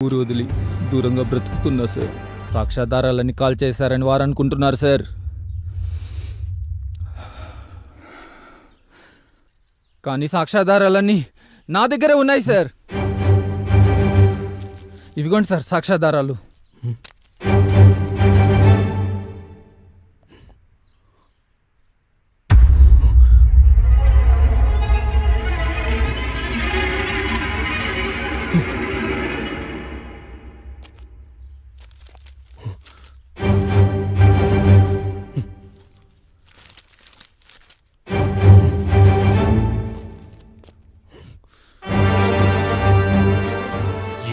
ఊరు వదిలి దూరంగా బ్రతుకుతున్నా సార్. సాక్ష్యాధారాలన్నీ కాల్ చేశారని వారు అనుకుంటున్నారు సార్. కానీ సాక్ష్యాధారాలన్నీ నా దగ్గరే ఉన్నాయి సార్. ఇవిగోండి సార్ సాక్ష్యాధారాలు.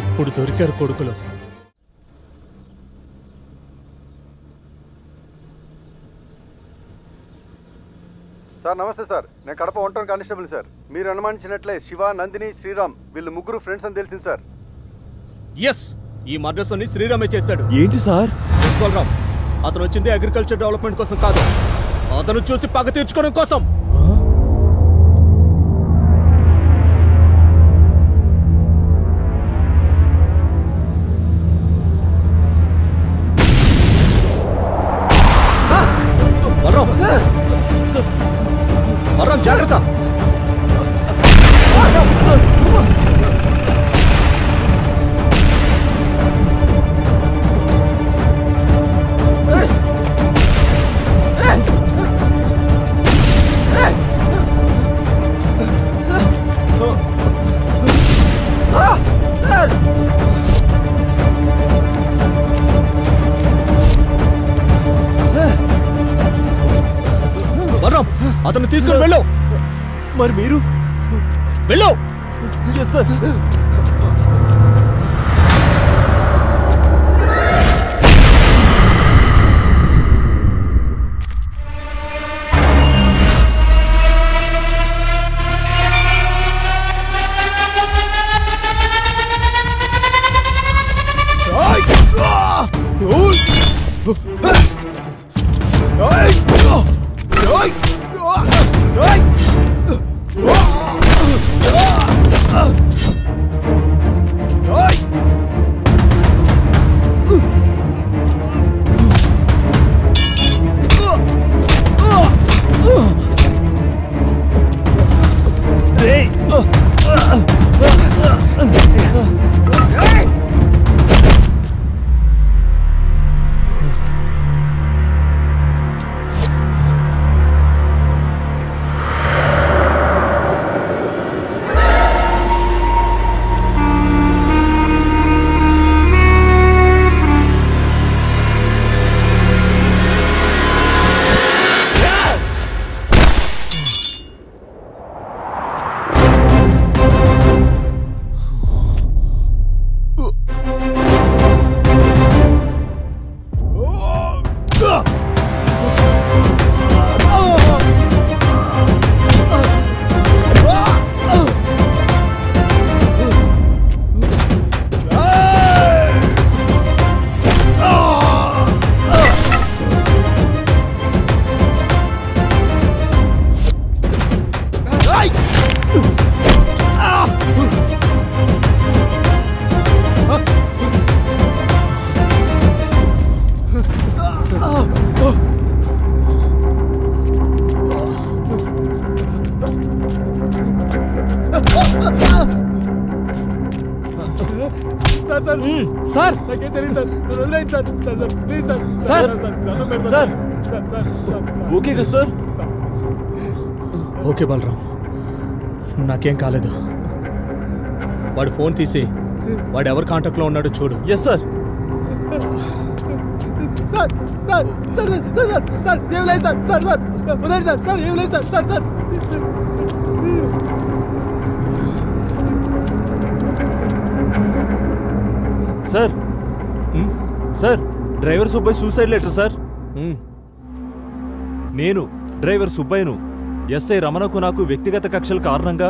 ఇప్పుడు దొరికారు కొడుకులు. సార్ నమస్తే సార్, నేను కడప 1 టౌన్ కానిస్టేబుల్ సార్. మీరు అనుమానించినట్లే శివ, నందిని, శ్రీరామ్ వీళ్ళు ముగ్గురు ఫ్రెండ్స్ అని తెలిసింది సార్. ఎస్, ఈ మర్డర్స్ అన్ని శ్రీరామే చేశాడు. ఏంటి సార్? బలరాం, అతను వచ్చింది అగ్రికల్చర్ డెవలప్మెంట్ కోసం కాదు, అతను చూసి పగ తీర్చుకోవడం కోసం. బలరాం జాగ్రత్త. బలరాం, అతను తీసుకుని వెళ్ళు. మరి మీరు వెళ్ళు. సార్ సార్ ఓకే కదా సార్? ఓకే బలరాం, నాకేం కాలేదు. వాడు ఫోన్ తీసి వాడు ఎవరి కాంటాక్ట్ లో ఉన్నాడో చూడు. Yes sir. Sir sir, driver Subbaiah suicide letter sir. నేను డ్రైవర్ సుబ్బయ్యను ఎస్ఐ రమణకు నాకు వ్యక్తిగత కక్షల కారణంగా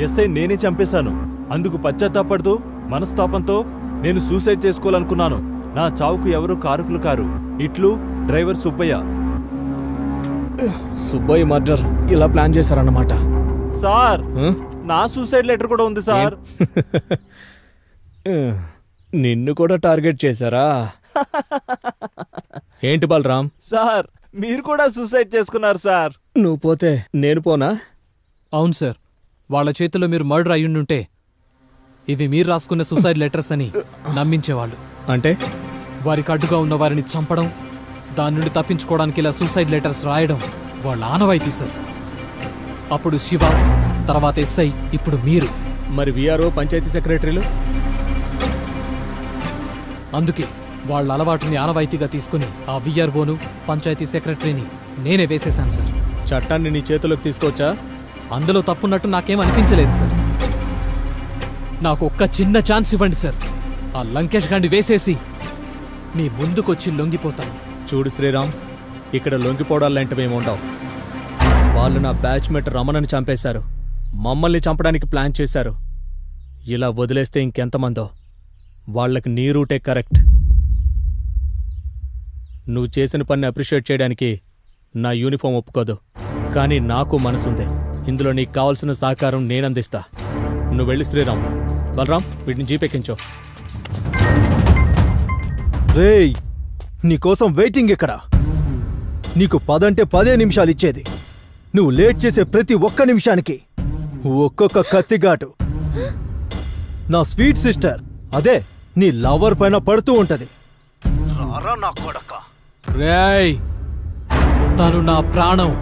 ఎస్ఐ నేనే చంపేశాను. అందుకు పశ్చాత్తాపడుతూ మనస్తాపంతో నేను సూసైడ్ చేసుకోవాలనుకున్నాను. నా చావుకు ఎవరు కారకులు కారు. ఇట్లు డ్రైవర్ సుబ్బయ్య. సుబ్బయ్య మర్డర్ ఇలా ప్లాన్ చేశారన్నమాట. సార్, నా సూసైడ్ లెటర్ కూడా ఉంది సార్. నిన్ను కూడా టార్గెట్ చేశారా? ఏంటి బలరాం? సార్ మీరు కూడా సూసైడ్ చేసుకున్నారు సార్. నువ్వు పోతే నేను పోనా? అవును సార్, వాళ్ళ చేతిలో మీరు మర్డర్ అయ్యుండుంటే ఇవి మీరు రాసుకున్న సూసైడ్ లెటర్స్ అని నమ్మించేవాళ్ళు. అంటే వారికి అడ్డుగా ఉన్న వారిని చంపడం, దాని నుండి తప్పించుకోవడానికి ఇలా సూసైడ్ లెటర్స్ రాయడం వాళ్ళ ఆనవాయితీ సార్. అప్పుడు శివ, తర్వాత ఎస్ఐ, ఇప్పుడు మీరు. మరి విఆర్ఓ, పంచాయతీ సెక్రటరీలు? అందుకే వాళ్ళ అలవాటుని ఆనవాయితీగా తీసుకుని ఆ విఆర్ఓను, పంచాయతీ సెక్రటరీని నేనే వేసేశాను సార్. చట్టాన్ని నీ చేతిలోకి తీసుకోవచ్చా? అందులో తప్పున్నట్టు నాకేం అనిపించలేదు సార్. నాకు ఒక్క చిన్న ఛాన్స్ ఇవ్వండి సార్. ఆ లంకేష్ గాండి వేసేసి మీ ముందుకొచ్చి లొంగిపోతాను. చూడు శ్రీరామ్, ఇక్కడ లొంగిపోవడాలంటివేమి ఉండవు. వాళ్ళు నా బ్యాచ్మేట్ రమణని చంపేశారు, మమ్మల్ని చంపడానికి ప్లాన్ చేశారు. ఇలా వదిలేస్తే ఇంకెంతమందో. వాళ్ళకి నీ రూటే కరెక్ట్. నువ్వు చేసిన పని అప్రిషియేట్ చేయడానికి నా యూనిఫామ్ ఒప్పుకోదు, కానీ నాకు మనసుంది. ఇందులో నీకు కావాల్సిన సహకారం నేనందిస్తా. నువ్వు వెళ్ళి శ్రీరామ్. బలరాం, వీటిని జీపెక్కించో. రేయ్, నీకోసం వెయిటింగ్ ఇక్కడ. నీకు 10 అంటే 10 నిమిషాలు ఇచ్చేది. నువ్వు లేట్ చేసే ప్రతి ఒక్క నిమిషానికి ఒక్కొక్క కత్తిగాటు నా స్వీట్ సిస్టర్, అదే నీ లవర్ పైన పడుతూ ఉంటది. రారా నా కొడక. రేయ్, తను నా ప్రాణం.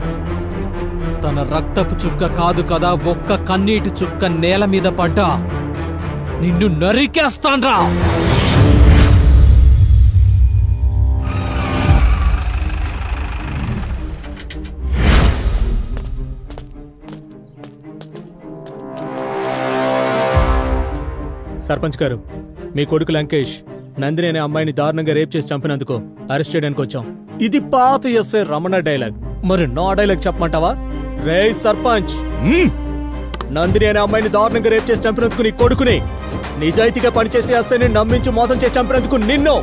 తన రక్తపు చుక్క కాదు కదా, ఒక్క కన్నీటి చుక్క నేల మీద పడ్డా నిన్ను నరికేస్తాన్రా. సర్పంచ్ గారు, మీ కొడుకు లంకేష్ నందిని అనే అమ్మాయిని దారుణంగా రేప్ చేసి చంపినందుకు అరెస్ట్ చేయడానికి వచ్చాం. ఇది పాత ఎస్ఐ రమణ డైలాగ్. మరి నా డైలాగ్ చెప్పమంటావా? రే సర్పంచ్, నందిని అనే అమ్మాయిని దారుణంగా రేప్ చేసి చంపినందుకు నీ కొడుకుని, నిజాయితీగా పనిచేసి ఎస్ఐని నమ్మించి మోసం చేసి చంపినందుకు నిన్ను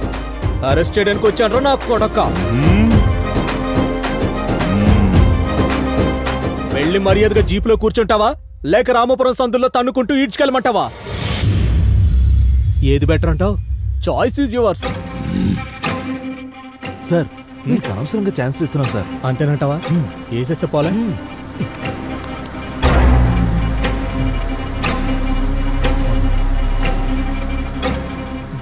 అరెస్ట్ చేయడానికి వచ్చాను నా కొడక. వెళ్ళి మర్యాదగా జీపులో కూర్చుంటావా, లేక రామపురం సందుల్లో తన్నుకుంటూ ఈడ్చుకెళ్ళమంటావా? ఏది బెటర్ అంటావు? Choice is yours. సార్ మీకు అనవసరంగా ఛాన్స్ ఇస్తున్నాం సార్. అంతేనంటావా? వేసేస్తే పోలే.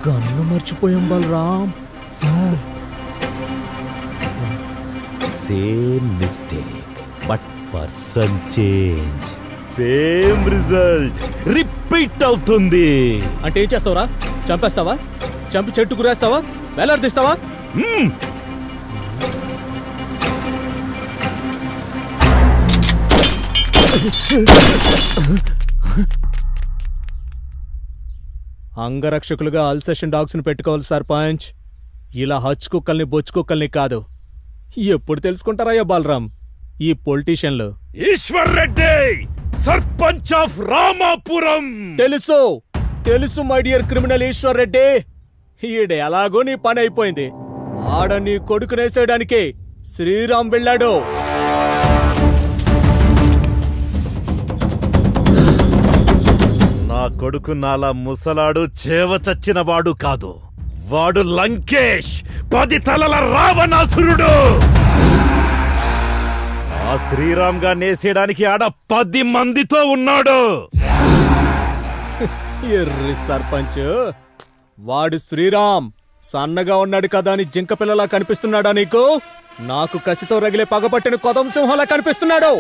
గన్ను మర్చిపోయాం Balaram. Sir, same mistake but person change. Same result repeat అవుతుంది. అంటే ఏం చేస్తావురా? చంపేస్తావా? చంపి చెట్టు గురేస్తావా? వేలాడదీస్తావా? అంగరక్షకులుగా అల్సేషన్ డాగ్స్ ని పెట్టుకోవాలి సర్పంచ్. ఇలా హచ్ కుక్కల్ని బొచ్చు కుక్కల్ని కాదు. ఎప్పుడు తెలుసుకుంటారయ్యా బాలరాం ఈ పొలిటీషియన్లు? ఈశ్వర్ రెడ్డి, సర్పంచ్ ఆఫ్ రామాపురం. తెలుసు తెలుసు my dear criminal Eshwar Reddy. ఈడ ఎలాగో నీ పని అయిపోయింది. ఆడ నీ కొడుకునేసేయడానికి శ్రీరామ్ వెళ్ళాడు. నా కొడుకు నాలా ముసలాడు చేవ చచ్చిన వాడు కాదు. వాడు లంకేష్, 10 తలల రావణాసురుడు. ఆ శ్రీరామ్ గా నేసేయడానికి ఆడ 10 మందితో ఉన్నాడు. ఎర్రి సర్పంచ్, వాడు శ్రీరామ్ సన్నగా ఉన్నాడు కదా అని జింక పిల్లలా కనిపిస్తున్నాడా నీకు? నాకు కసితో రగిలే పగబట్టిన కొదం సింహంలా కనిపిస్తున్నాడు.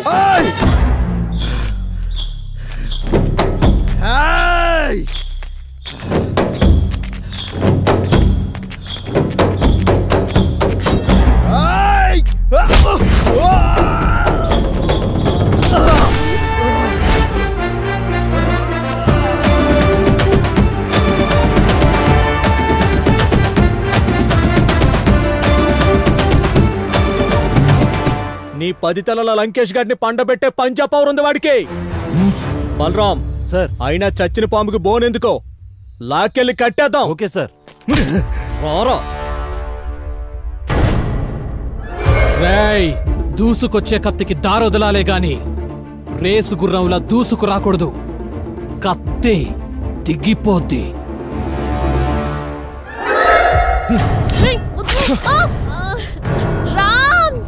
నీ 10 తలల లంకేష్ గారిని పండబెట్టే పంజా పవర్ ఉంది వాడికి. బలరాం సార్, అయినా చచ్చిన పాముకి బోనెందుకో, లాక్కెళ్ళి కట్టేద్దాం. Okay sir. రారా. రేయ్, దూసుకొచ్చే కత్తికి దారొదలాలే గాని రేసు గుర్రంలా దూసుకు రాకూడదు. కత్తి దిగిపోద్ది. రామ్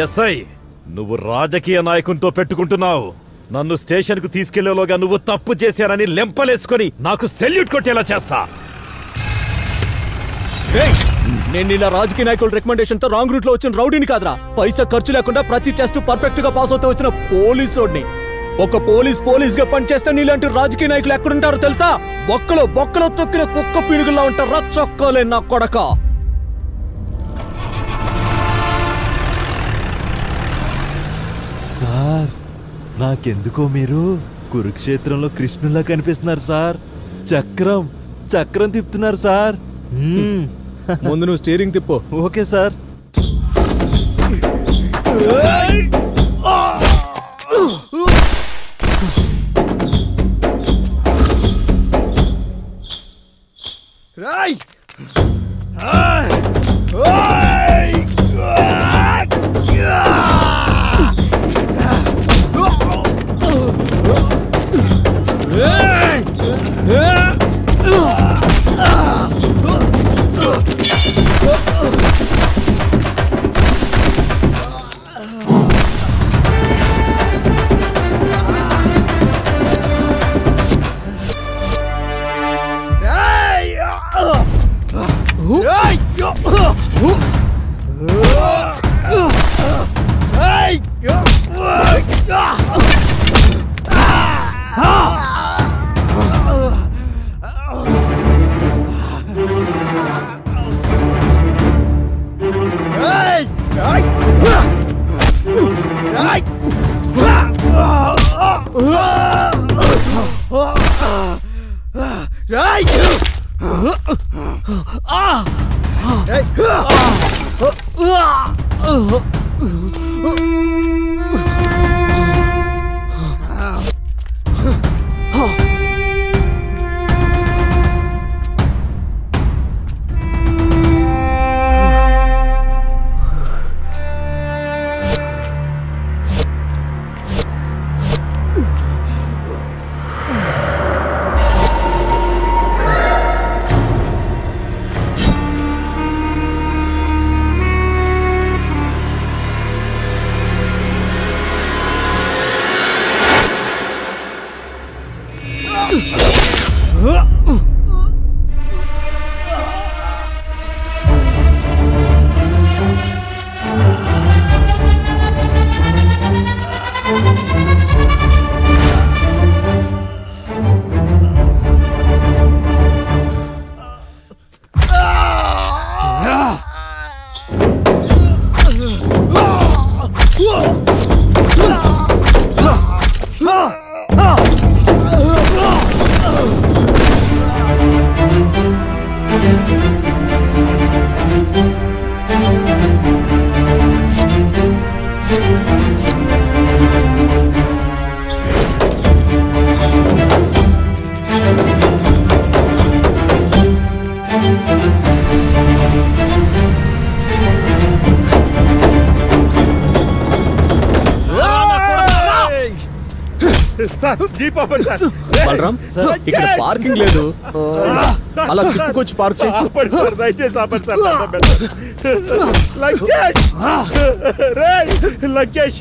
ఎస్ఐ, నువ్వు రాజకీయ నాయకునితో పెట్టుకుంటున్నావు. నన్ను స్టేషన్ కు తీసుకెళ్లేలోగా నువ్వు తప్పు చేశానని లెంపలేసుకొని నాకు సెల్యూట్ కొట్టేలా చేస్తా. నేను ఇలా రాజకీయ నాయకుల రికమెండేషన్ తో రాంగ్ రూట్ లో వచ్చిన రౌడీని కాదురా, పైసా ఖర్చు లేకుండా ప్రతి టెస్ట్ పర్ఫెక్ట్ గా పాస్ అవుతూ వచ్చిన పోలీసోడిని. ఒక పోలీస్ గా పనిచేస్తే నీలాంటి రాజకీయ నాయకులు ఎక్కడుంటారో తెలుసా? బొక్కలో తొక్కిన కుక్క పీనుగుల్లా ఉంటారా చొక్కోలే నా కొడక. సార్, నాకెందుకో మీరు కురుక్షేత్రంలో కృష్ణులా కనిపిస్తున్నారు సార్. చక్రం తిప్పుతున్నారు సార్. ముందు నువ్వు స్టీరింగ్ తిప్పు. Okay sir. బలరాం, ఇక్కడ పార్కింగ్ లేదు, అలా తిప్పుకొచ్చి పార్క్ చేయి. దయచేసి ఆపండి సార్. లంకేష్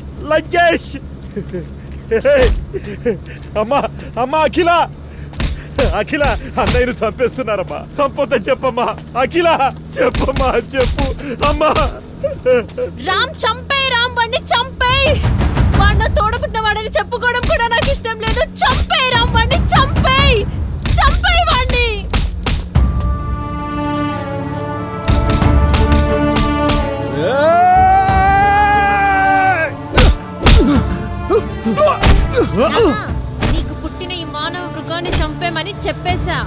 అమ్మా అఖిల అన్నయ్యను చంపేస్తున్నారమ్మా. సంపొద్దని చెప్పమ్మా. అఖిల చెప్పమ్మా, చెప్పు అమ్మా. రామ్ చంపేయ్, రామ్ వాడిని చంపేయ్. వాడిన తోడబుట్టిన వాడని చెప్పుకోవడం కూడా నాకు ఇష్టం లేదు. చంపేయ్ రామ్ వాడిని, చంపేయ్. నీకు పుట్టిన ఈ మానవ మృగాన్ని చంపేమని చెప్పేశా.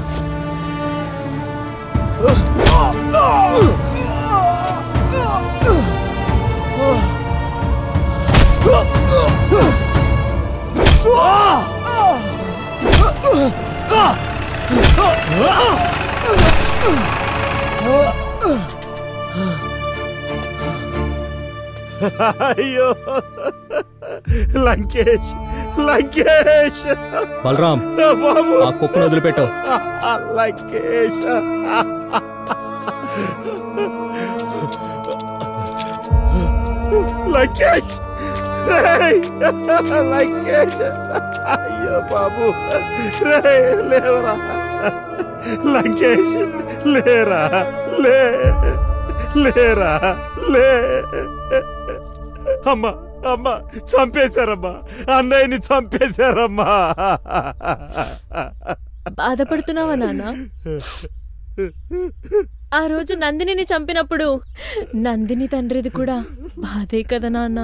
అయ్యో లంకేష్, లంకేష్! బలరాం, బాబు, ఆ కుక్కను వదిలిపెట్టావు. లంకేష్! లంకేష్! లంకేష్! అయ్యో బాబు, లేవరా లంకేష్, లేరా, లేరా, లే! అమ్మా, అమ్మా, చంపేశారమ్మా, అన్నయ్యని చంపేశారమ్మా. బాధపడుతున్నావా నాన్న? ఆ రోజు నందినిని చంపినప్పుడు నందిని తండ్రిది కూడా బాధే కదా నాన్న.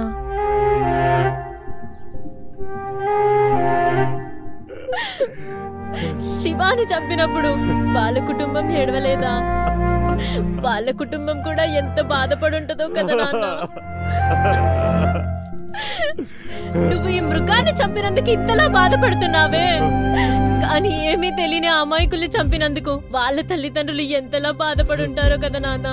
శివాని చంపినప్పుడు వాళ్ళ కుటుంబం ఏడవలేదా? వాళ్ళ కుటుంబం కూడా ఎంత బాధపడుంటదో కదా నాన్న. నువ్వు ఈ మృగాన్ని చంపినందుకు ఇంతలా బాధపడుతున్నావే, కానీ ఏమీ తెలియని అమాయకుల్ని చంపినందుకు వాళ్ళ తల్లిదండ్రులు ఎంతలా బాధపడుంటారో కదా నాన్న.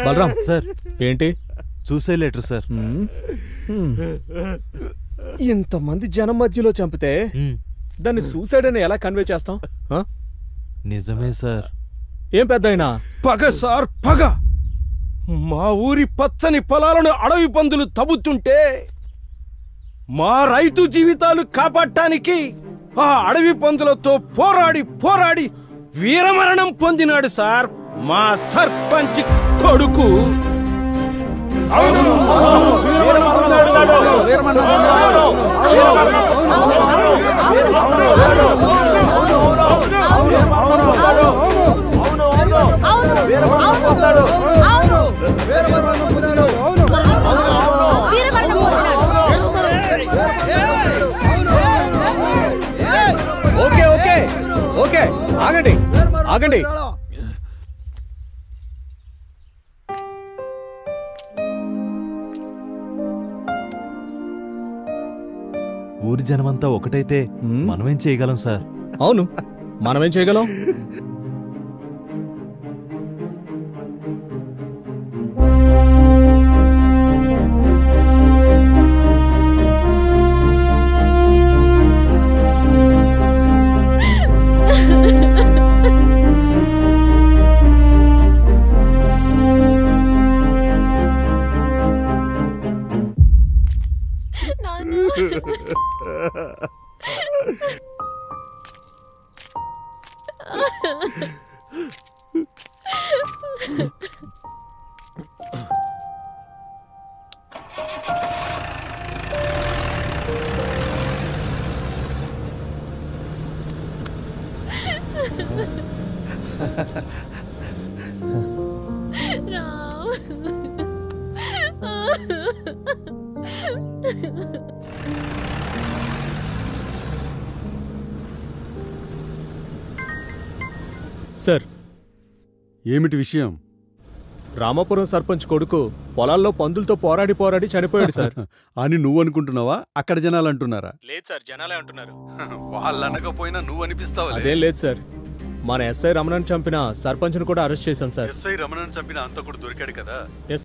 బలరాం సార్, ఏంటి? Suicide letter sir. ఇంతమంది జనం మధ్యలో చంపితే దాన్ని సూసైడ్ అని ఎలా కన్వే చేస్తాం? నిజమే సార్. ఏం పెద్దయినా? పగ సార్, పగ! మా ఊరి పచ్చని పొలాలను అడవి పందులు తవ్వుతుంటే మా రైతు జీవితాలు కాపాడటానికి ఆ అడవి పందులతో పోరాడి పోరాడి వీరమరణం పొందినాడు సార్ మా సర్పంచ్ కొడుకు. ఓకే ఓకే ఓకే, ఆగండి ఆగండి. ఊరి జనమంతా ఒకటైతే మనమేం చేయగలం సార్? అవును, మనమేం చేయగలం? సార్, ఏమిటి విషయం? రామాపురం సర్పంచ్ కొడుకు పొలాల్లో పందులతో పోరాడి పోరాడి చనిపోయాడు సార్. అని నువ్వు అనుకుంటున్నావా? అక్కడ జనాలు అంటున్నారా? లేదు సార్, జనాలే అంటున్నారు. వాళ్ళు అనకపోయినా నువ్వు అనిపిస్తావు. అదేం లేదు సార్, మన ఎస్ఐ రమణని చంపిన సర్పంచ్ను కూడా అరెస్ట్ చేశాం సార్. ఎస్ఐ రమణని చంపిన అంతకుడు దొరికాడు కదా.